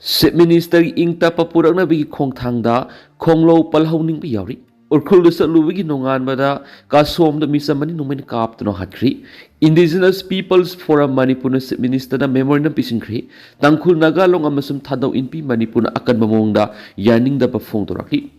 Chief Minister ingta-papuraknabigi khongthangda khonglo palhauning yauri. Urkhulda satlubigi nonganbada kasomda misamani numain kaptno hatkri. Indigenous Peoples Forum Manipur na Chief Minister na memorandum pisingkri. Tangkhul Nagalong amasum thadaw inpi Manipur na akan mamongda yaningda pa phongtorakli.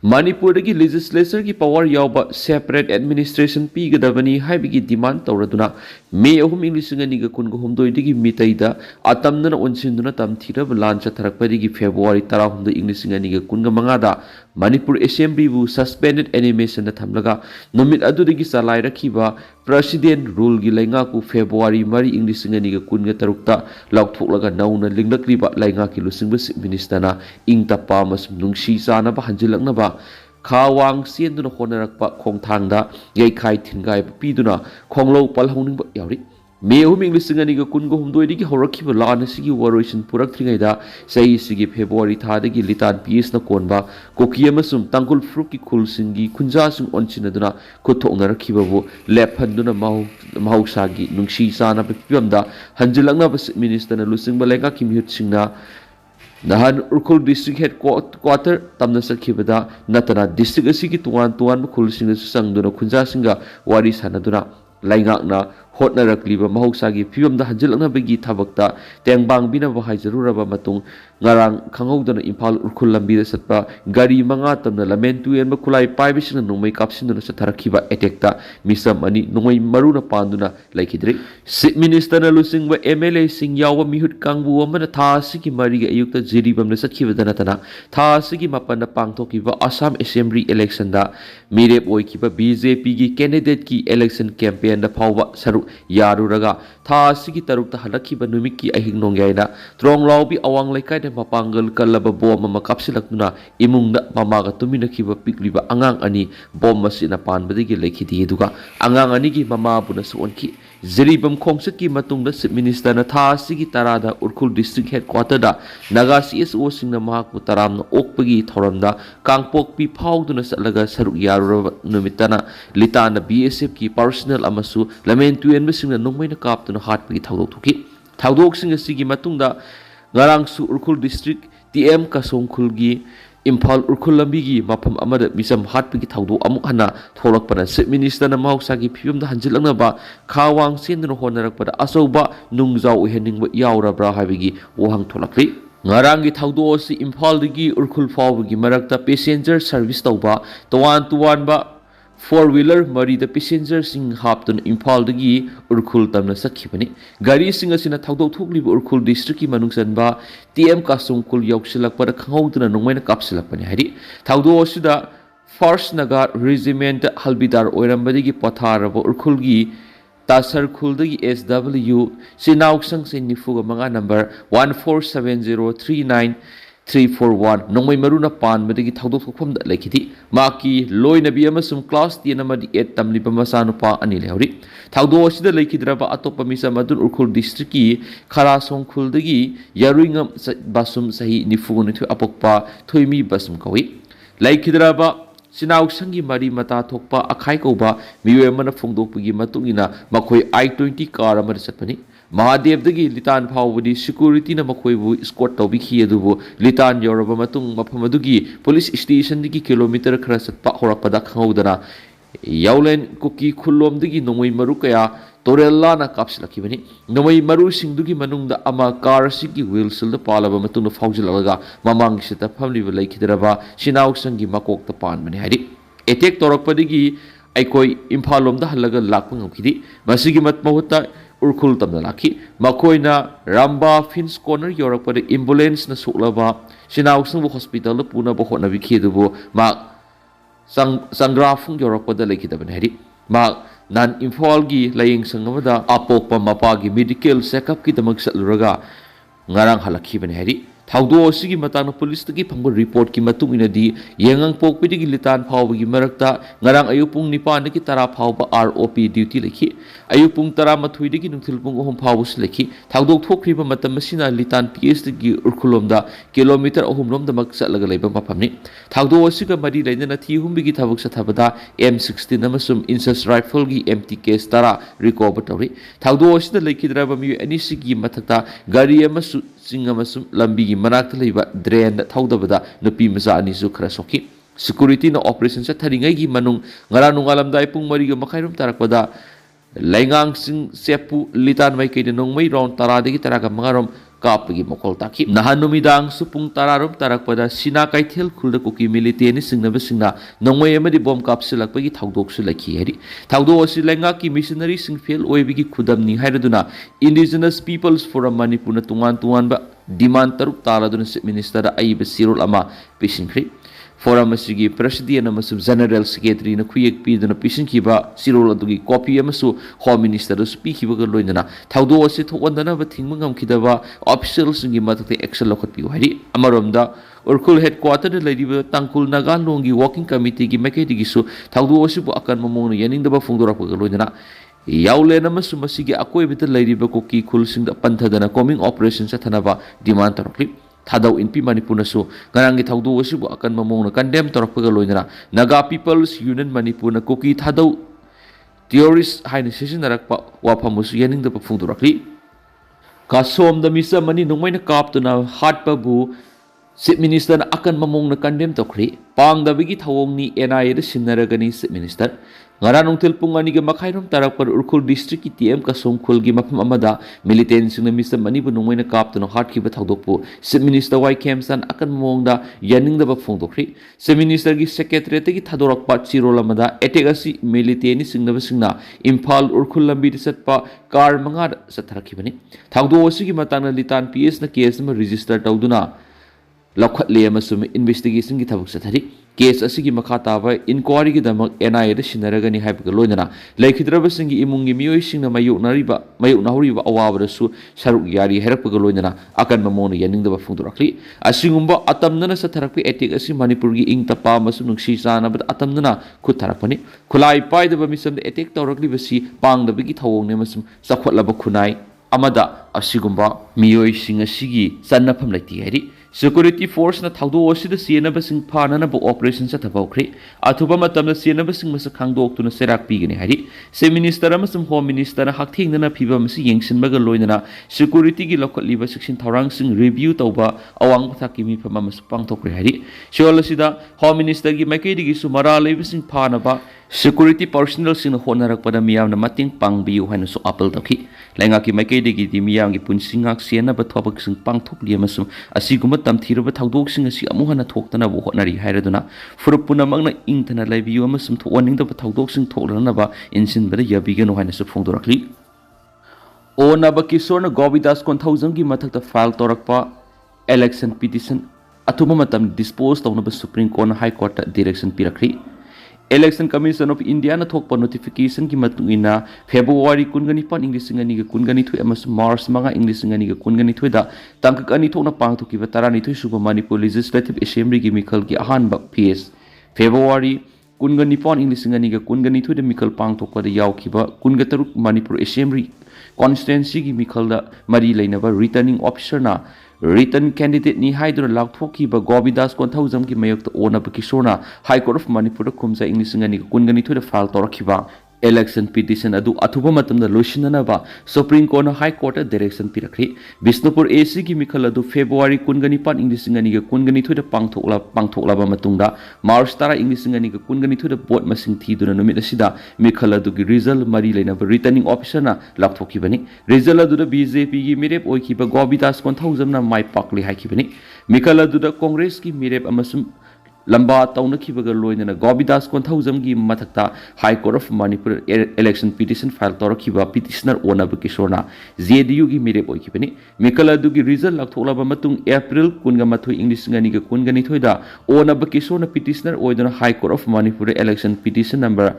Manipur dagi legislature ki power yawba separate administration pigadabani haibigi demand tawraduna May 2012 digi Meetei da atamna onsinduna tamthirab lan chatharakpadigi February 10 2015 da Manipur Assembly bu suspended animation na thamlaga numit adudagi salai rakhiba President rule gi lainga ku February 3 2013 ta lauktholaga nauna linglakliba lainga ki lusingba minister na ingtapa mas nungsi sana ba hanjilakna ba khawang sienduna honarakpa khongthangda yaikhai thingai piduna khonglo palhauning ba yauri May 2015 digi horakhiba lan asigi waroisin purakthringaida sei sigi February thadagi litan PS na konba koki amasum tangkul fruit ki khulsingi khunjasung onsinaduna khothoknarakhiba bu lephanduna mahausagi nungsi sana pipamda hanjilakna minister na lusingba lenga kimhut singna Nahan Urkhul District Headquarter Tamna Sakhibada Natana District Asiki Tuan Khul Singa Sangduna Khunjasinga Wari Sanaduna Laingakna Hotnarakliba Mahosagi Pibamda Hanjilakna Bigi Tabakta Tengbang Bina Bahaijaruraba Matung Ngarang Kanghodana Impal Urkhul Lambida Satpa Gari Manga Tamna Lamentu and Makulai Pibishin Numai Kapsinduna Satarakiba Etekta Misam Ani Numai Maruna Panduna Laikidri Chief Minister Lusingwa MLA Sing Yawa Mihut Kangbu Amana Tasiki Mariga Ayukta Jiribam Sakiva Danatana Tasiki Mapanda Pangtokiva Assam Assembly Election da Mirep Oikiba BJP ki candidate ki election campaign da Pawa Saru Yaruraga Tasiki Tarukta Halakiba Numiki Ahing Nongyaina Trong Laubi Awang Laikai Mapangal Kalaba Boma Makapsilakuna Imungda Mamaga Tuminakiba Pikliba Angang Ani Bomba Sinapan Badigi Lakiti Duga Angang Anigi Mama Bunasuanki Zeribam Kongsaki Matungda Chief Minister na Tasiki Tarada Urkhul District Headquarter da Naga CSO Singna Mahakpu Taramna Okpagi Thoramda Kangpok Pi Pauduna Salaga Saruk Yarura Numitana Litana BSF ki personal amasu Lamentu and Missing Nomaina Kaptuna Heartpagi Taudoki Taudok Sing Sigi Matunda Ngarang Su Urkhul District TM Kasongkulgi Impal Urkhul Lambigi Mapam Amada Misam Heartpagi Taudo Amukhana Tholakpana Chief Minister na Mahausagi Pibamda Hanjilakna ba Khawang Senduna Honarakpada Asoba Nungzau Uheningba Yaurabra Habigi Wahang Tholakli Ngarangi Taudo si Impal digi Urkhul Fawgi Marakta passenger service tauba Tuan ba 4-wheeler Mari the passenger sing haptun Impal dagi Urkhul tamna sakhibani Gari sing asina Taudo Thukliba Urkhul district ki manungsan ba TM Kasungkul Yauksilakpada Khanghoduna Nongmaina Kapsilakpani Hari Taudo asida First Naga Regiment Halbidar Oirambadigi Patharaba Urkhulgi Tasar Khuldagi SW Sinauk Sang Nifuga Manga number 147039341 Nongmai Maruna Pan Madigi Taudo Thokpam da Lakiti Maki Loi Nabi Amasum class T Namadi 8 Tamlipa Masanupa Anilhori Taudo Sida Lakidraba Atopa Misa Madun Urkhul District ki Kharasong Khuldagi Yaruingam Basum Sahi Nifugunithu Apokpa Thoimi Basum Kawi Lakidraba Sinauk Sangi Mari Mata Thokpa Akai Koba Miwemana Fongdokpagi Matungina Makoi I-20 car Amada Satpani Mahadev dagi Litan Pawadi security na Makoibu escort Tawbiki Adubu Litan Yoraba Matung Mapamadugi Police Station digi kilometer Krasat Pahorapada Kanghodana Yaulen Kuki Kulom digi Nomoi Marukaya Torella na Kapsilakibani Nomoi Maru Singdugi Manungda Ama car Sigi Wilsil the Palaba Matuna Faujilaga Mamang Sita Family Lakidraba Sinauk Sangi Makok the Pan Manihadi Etek Torakpadigi Aikoi Impalom the Halaga Lakpangokidi Masigi Mat Mahuta Urkhul Tamna Laki Makoina Ramba Fins Corner Yorakpada ambulance na Suklaba Sinauk Sangu Hospital the Puna Bohona Vikidubo Mak Sangrafung Yorakpada Lakidabanadi Mak Nan Infalgi Laying Sangamada Apokpa Mapagi medical setup ki damag sa luraga Ngarang halaki banheri Taudo Sigi Matano Police Taki Pangbo report ki matung inadi Yengang Pokpidi Litan Pawagi Marakta Ngarang Ayupung Nipan Niki Tara Pawba ROP duty leki Ayupung Tara Matuidiki Nungtilpung Ohum Pawus leki Taudo Tokriba Matamasina Litan PS Tigi Urkulomda kilometer Ohum Lom the Maksa Lagaleba Mapamni Taudo Siga Madi Lainana Tihumbigi Tavuk Satabada M16 Namasum Incest Rifle Gi MTK Tara recover Tori Taudo Sida Leki Drabami Anisigi Matata Gari Amasu ching amasum lambi gi manak thleiba drain da thaudabada nupi maza ani su khara soki security na operation sa tharingai gi manung ngara nungalam dai pung mari ga makhairum tarakpada laingang sing sepu litan mai ke nong mai round tara de gi tara ga mangarom kapagi mokol taki nahan numidang supung tararum tarakpada sina kaithel khulda kuki milite ni singnaba singna nongmai amadi bom kapsilakpagi thaudok su lakhi hari thaudo osi lenga ki missionary sing fail oibigi khudam ni hairaduna indigenous peoples forum manipur na tungan ba demand taruk taraduna minister aiba sirul ama pisingkhri forum asigi president amasu general secretary na khuyek piduna pisinkiba sirol adugi copy amasu home minister su pikiba ga loinana thaudo ase thokandana ba thingma ngamkhidaba officials singi mathate action lokhat pi hari amaromda urkul headquarter da ladiba tangkul naga longi working committee gi maketi gi su thaudo ase bu akan mamong yaning da ba fungdora ga loinana yaule namasu masigi akoi bita ladiba ko ki khul sing da panthadana coming operation sa thanaba demand tarokli thadau in pi manipur na su garangi thaudu asibu akan mamong na condemn torakpaga loinara naga people's union manipur na kuki thadau theorist haina sisinarakpa wafamusu yaning da phungdurakli kasom da misa mani nongmai na kaptuna hatpa bu chief minister na akan mamong na condemn tokri pang da bigi thawong ni NIA da sinaragani chief minister ngara nongthil pung ani ga makhairom tarakpar urkhul district ki TM kasom khul gi mafam amada militant sing na misa mani bu nongmai na kaptuna hat ki ba thawdokpu chief minister wai kemsan akan mamong da yaning da ba phungdokri chief minister gi secretary te gi thadorak pa chirol amada attack asi militant ni sing na ba singna imphal urkhul lambi de satpa car manga satharakhi bani thawdo asi gi matana litan PS na case ma register tawduna lakhatle amasum investigation gi thabuk sathari case asigi makha taba inquiry gi damak NIA da sinaragani haibaga loinana laikhidraba singi imungi miyoi singna mayuknahuriba awabada su saruk yari herakpaga loinana akan mamona yaningdaba phungdurakli asingumba atamnana satharakpi etik asi manipur gi ing tapa masu nungsi sanabada atamnana khutharakpani khulai paidaba misamda etik tawrakli basi pangdaba gi thawongne masum sakhotlaba khunai amada asigumba miyoi singa sigi sannafam laiti hari security force na thaudo osida sienaba sing phana ba operation sa thabaukhri athuba matamna sienaba sing masa khangdok tuna serak pigani hari se minister amasum home minister na hakthing na phiba masi yengsin baga loinana security gi lokaliba section thorang sing review tauba awang thaki mi phama mas pangthokri hari sholasida home minister gi makai gi sumara leiba sing phana ba security personnel sing honarak pada miyam na mating pangbiu hainu so apel takhi lenga ki makai gi di miyam gi punsingak siena ba thobak sing pangthok li amasum asiguma tamthiraba thawdok sing asi amuhana thoktana bo honari hairaduna furupuna magna ingthana leibiu amasum thowaning da thawdok sing thoklana ba insin bada yabigano haina su phungdorakli ona ba kisorna gobidas konthawjam gi mathakta file torakpa election petition atuma matam dispose tawna ba supreme court high court direction pirakri Election Commission of India na thokpa notification ki matungina February kungani pan English ngani ga kungani thui amas March manga English ngani ga kungani thui da tangkak ani thokna pangthoki ba tarani thui suba Manipur Legislative Assembly gi mikhal gi ahan ba phase February kungani pan English ngani ga kungani thui da mikhal pangthokpa da yawkiba kunga taruk Manipur Assembly constituency gi mikhal da mari leinaba returning officer na written candidate ni haidra lakhthoki ba gobidas konthawjam ki mayok to ona bakisona high court of Manipur da khumsa English ngani kungani thui da file torakhiba election petition adu athuba matamda loishinana ba supreme court na high court direction pirakri Bisnupur AC ki mikhal adu February kungani pan English ngani ga kungani thui da pangthokla ba matungda March tara English ngani ga kungani thui da vote masing thiduna numit asida mikhal adu gi result mari leina ba returning officer na lakthoki bani result adu da BJP gi mirep oiki ba gobidas konthawjam na mai pakli haiki bani mikhal adu da congress ki mirep amasum lamba taunakhibaga loinana gobidas konthawjam gi mathakta high court of Manipur election petition file torakhiba petitioner onaba kisorna JDU gi mirep oikibani mikala du gi result laktholaba matung April 18 English ngani ga 19 da onaba kisorna petitioner oidana high court of Manipur election petition number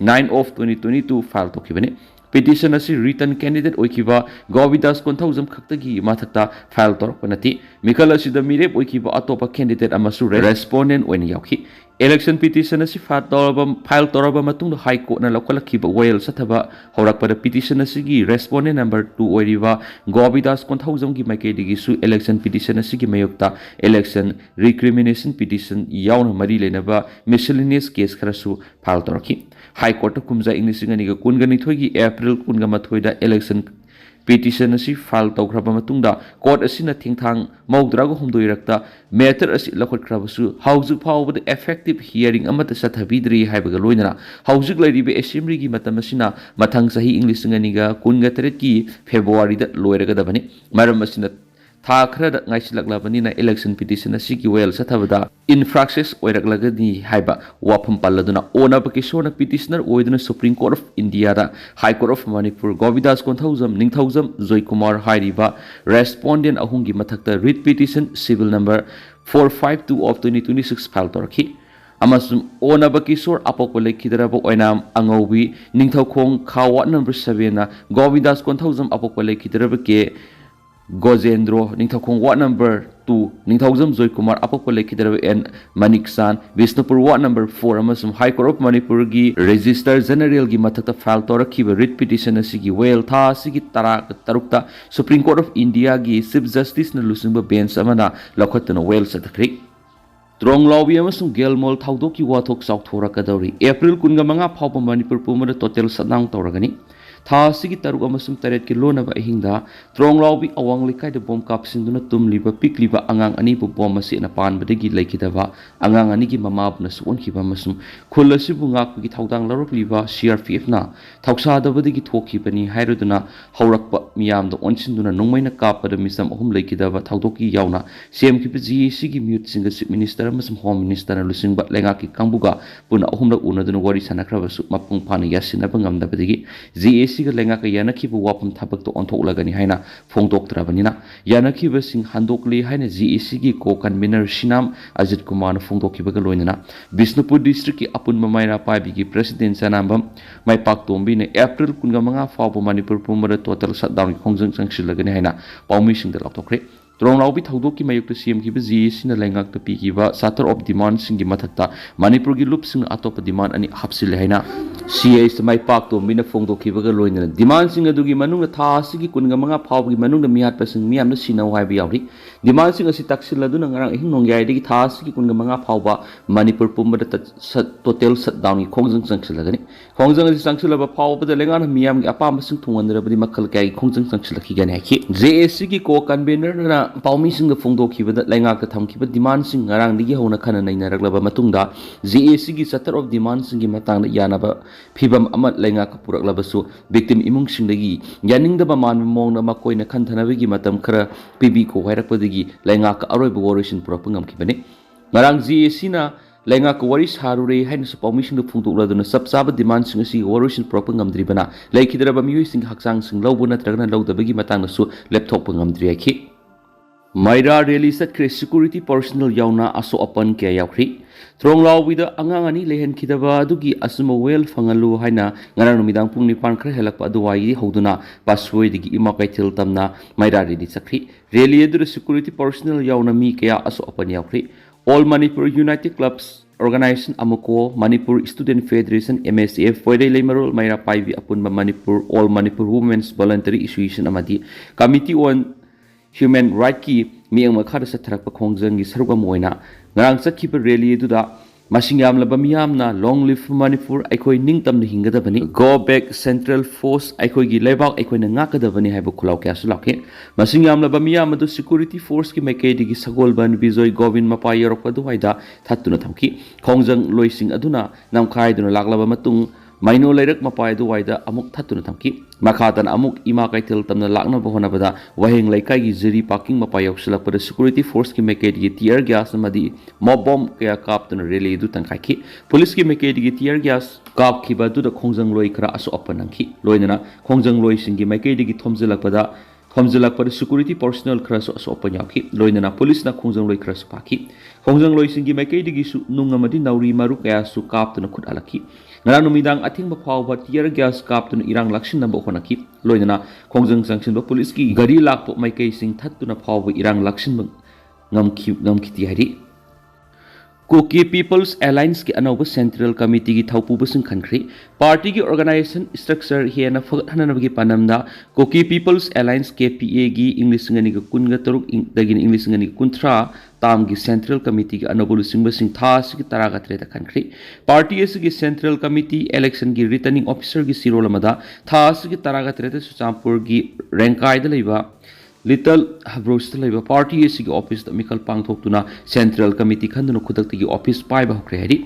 9 of 2022 file tokibani petition asi written candidate oikiba gobidas konthawjam khaktagi mathakta file torpanati mikal asida mirep oikiba atopa candidate amasu respondent oina yauki election petition asi file toraba matung high court na lokalakhiba wail sathaba horakpada petition asi gi respondent number 2 oiriba gobidas konthawjam gi maikedi gi su election petition asi gi mayokta election recrimination petition yauna mari lenaba miscellaneous case kharasu file toraki high court kumza English ngani ga kungani thoigi April 18 da election petition asi file tawkraba matungda court asina thingthang mawdrago humdoirakta matter asi lakhotkrabasu haujuk phawbada effective hearing amata sathabidri haibaga loinana haujuk lairibe assembly gi matam asina mathang sahi english nganiga kunga teret ki february da loiragadabani maram asina tha khara ngaisilaklavani election petition asigi well sathabada infractions oiraglagani haiba wafam palladuna onaba kisona petitioner oiduna supreme court of india da high court of manipur govidas konthausam ningthausam joy kumar hairiba respondent ahungi mathakta writ petition civil number 452 of 2026 file toraki amasum onaba kisor apoko lekhidaraba oinam angobi ningthaukhong khawa number 7 na govidas konthausam apoko lekhidaraba ke Gojendro, Ningthakong Ward number 2, Ningthawzam Joy Kumar, Apoko Lekhidaraba and Maniksan, Visnupur Ward number 4, Amasum High Court of Manipur gi Register General gi Mathata file Torakiba writ petition asigi Wail Tha Sigi Tarukta, Supreme Court of India gi Chief Justice na Lusumba Bench Amana, Lakotana Wail Satakri. Trong Loubiyu amasung Gelmol Thaudoki Wathok South Thorakadori, April Kungamanga Papa Manipur Pumara total shutdown Toragani. Tha sigi taruk amasung taret ki lona ba hingda trong Loubiyu awang likai de bom kap sinduna tumliba pikliba angang ani bu bom asi na pan badagi laikidaba angang ani gi mamab na suon ki ba masum khulasi bu ngak gi thaudang larok liba CRPF na thausa da badagi thoki bani hairuduna haurakpa miyam da onsinduna nongmaina kap da misam ahum laikidaba thaudoki yauna CM ki ji sigi mute singa chief minister amasum home minister na lusingba lenga ki kangbuga puna ahum la unaduna wari sanakraba su mapung phani yasina bangam da badagi siga lenga ka yanakhibu wapum thabak to onthok lagani haina phongdok trabanina yanakhiba sing handokli haina GEC gi ko convener Shinam Ajit Kumar na phongdokhiba ga loinana Bisnupur district ki apun mamaira paibi gi president sanambam mai pak tombi ne April 15 fawbo Manipur pumara total shutdown khongjang changsil lagani haina paumi sing da laktokre Trong Loubiyu Thaudoki mayuk to CM ki GEC na lengak to pi ki ba satar of demand sing gi mathakta Manipur gi lup sing atop demand ani hapsil haina CA mai pak to mina phongdokhi ba ga loina demand sing adugi manung tha sigi kunga manga phawgi manung da miat pasing miam na sinau hai bi yauri demand sing asi taksil aduna ngarang hing nongyai digi tha sigi kunga manga phawba Manipur pumba da total shutdown gi khongjang changsil lagani khongjang asi changsil ba phawba da lengan miam gi apam sing thungan badi makhal kai khongjang changsil ki gani ki JSC gi ko convener na paumi sing da phongdokhi ba da lenga ka thamki ba demand sing ngarang digi hona khana naina raglaba matungda JSC gi satar of demand sing gi matang da yana ba Phibam amat lenga ka purak labasu victim imung singdagi yaning da baman mong na makoi na khanthanabi gi matam khara PB ko hairak padagi lenga ka aroi bu oration purak pangam khibane marang GAC na lenga ka wari sarure haina su permission da phungtuk laduna sabsaba demand sing asi oration purak pangam dribana laikhidra ba mioi sing haksang sing lawbu natragna lawdabagi matang na su laptop pangam dri akhi Maira rally satkre security personnel yauna aso apan kya yaukri Trong Loubiyu da angang ani lehen khidaba adugi asuma well fangalu haina ngarang numidang pung nipan khra helakpa aduwai hoduna paswoi digi ima kaithil tamna Maira rally sakri rally edu security personnel yauna mi kya aso apan yaukri All Manipur United Clubs Organization Amuko Manipur Student Federation MSF Foidai Leimarol Maira Paivi Apunba Manipur All Manipur Women's Voluntary Association Amadi Committee on Human Rights ki miyang makhara sa tharakpa khongjang gi sarugam moina ngarang sakhiba rally eduda masing yamlaba miyamna long live Manipur aikoi ningtam na hingadabani go back central force aikoi gi lebak aikoi na ngakadabani haiba khulaw kya sulake masing yamlaba miyam adu security force ki maikei digi sagolban Bijoy Govind Mapai yorokpa duwaida thattuna thamki khongjang loising aduna namkhai duna laklaba matung Maino Lairak Mapai duwaida amuk thattuna thamki makhatan amuk ima kaithil tamna lakna bahona bada waheng laikai gi jiri parking mapai yoksilak pada security force ki meket gi tear gas amadi mob bomb kaya kap tun rally du tangkai ki police ki meket gi tear gas kap ki badu da khongjang loi khara aso apanang ki loinana khongjang loi singi meket gi thomjilak pada security personnel khara aso apanya ki loinana police na khongjang loi khara paki khongjang loi singi meket gi su nungamadi nauri maru kaya su kap tun khut alaki Ngarang numidang ating bapawba tear gas kap tun irang lakshin namba honaki loinana khongjang sangsin ba police ki gari lakpo maikei sing thattuna phawba irang lakshin ngamki ti hari Kuki People's Alliance की अनौब central committee की थौपुबसिंग खनख्री party की organisation structure हेना फगहननबगी पानमदा cookie peoples alliance KPA की English ngani ga kunga taruk dagin English ngani kunthra ताम की central committee की अनौब लुसिंगबसिंग थास की तरागा Treta खनख्री party S की सेंट्रल कमिटी इलेक्शन की रिटर्निंग ऑफिसर की सिरोलमदा थास की तरागा त्रेता सुचामपुर की रैंकाइद लेबा लिटल हब्रोस पार्टी की ऑफिस मिकल पांगथोक्तुना सेंट्रल कमिटी खंदुना खुदक की ऑफिस पाइबा होख्रे हरी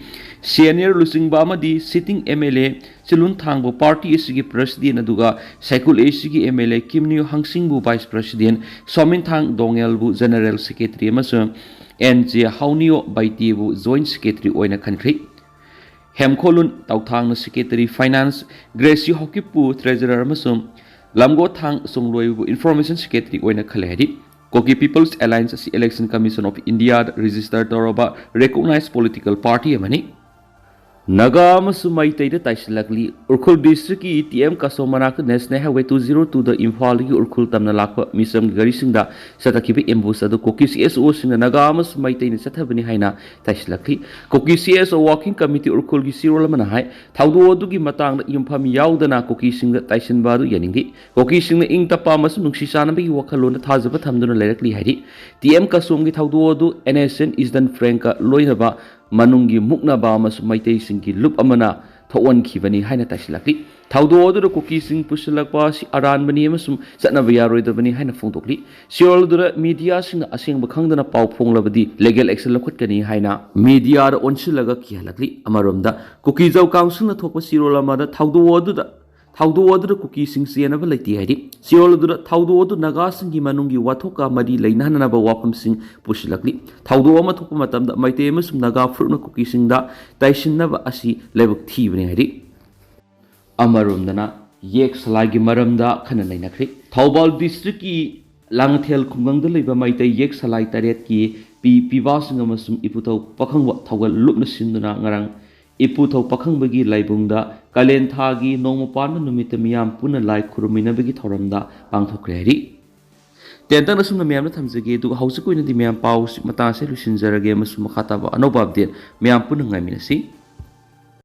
सीनियर लुसिंगबा सिटिंग MLA चिलुन थांगबो पार्टी की प्रेसिडेंट अदुगा साइकुल की MLA किमनियो हंसिंगबु वाइस प्रेसिडेंट सोमिनथांग दोंगेलबु जनरल सेक्रेटरी अमसुंग NJ हाउनियो बाइटीबु जॉइंट सेक्रेटरी ओइना खनख्री हेमखोलुन ताउथांगना सेक्रेटरी फाइनेंस ग्रेसी हॉकिपु ट्रेजरर अमसुंग लमगो थांग सोंगलोइबु इंफॉर्मेशन सेक्रेटरी ओइना खलेहरी कोकी people's alliance election commission of India register तौरबा रिकॉग्नाइज्ड पॉलिटिकल पार्टी अमनी नगा मैतई ताइसillakli उर्खुल डिस्ट्रिक्ट की TM कासो मनाक नेशनल हाईवे 202 द इम्फाल की उर्खुल तमना लाख मिसम गरी सिंगदा सतखिबे एम्बुस अदु कोकी CSO सिंग नगा मैतई ने सथबनी हाइना ताइसillakli कोकी CSO वर्किंग कमिटी उर्खुल की सिरोल मना हाय थाउदो अदु की मतांग युमफम याउदना कोकी सिंग ताइसिनबा अदु यनिंगी कोकी सिंग इंग तपा मस नुंगसी सानबी वखलोन थाजब थमदुना लेरकली हाइरी TM कासोम की थाउदो अदु NSN इजदन फ्रैंक लोइनबा मनुंगी मुकनाबा मैतई की लुप अमना थोअनखिबनी हाइना ताइसillakli थाउदो अदुर कुकी सिंग पुसलकपा सि अरानबनी अमसुम चनब यारोइदबनी हाइना फोंदोकली सियोलदुर मीडिया सिंग असेंग खंगदना पाउ फोंगलबदी लीगल एक्शन लखटकनी हाइना मीडिया ओनसिलगा किहलकली अमरोमदा कुकी जौ काउंसिल न थोप सिरोलमादा थाउदो अदुर कुकी सिंग सेनब लेती हाइदी सियोलदुर थाउदो अदु नगा सिंगी मनुंगी वाथोका मदी लेनाननब वाफम सिंग पुसलकली थाउदो अमा थोप मतमदा मैते अमसुम नगा फ्रुन कुकी सिंगदा ताइसिनब असि लेबक थीबने हाइदी अमरोमदना येक सलागी मरमदा खन लैनख्री थौबाल डिस्ट्रिक्ट की लांगथेल खुंगंग लेबा मैते येक सलाई तरेत की पिबासिंग अमसुम इपुथौ पखंग थौगल लुपन सिंदुना ngarang इपुथौ पखंबगी लाइबुंगदा कालेन थागी नोंमपान नुमित मियाम पुन लाइ खुरुमिनबगी थौरमदा पांगथोख्रे हरी तेंतन असुम मियाम थमजगे दु हौसकोइनदि मियाम पाउ मतासे लुसिनजरगे मसुम खताबा अनोबा अपडेट मियाम पुन ngaminasi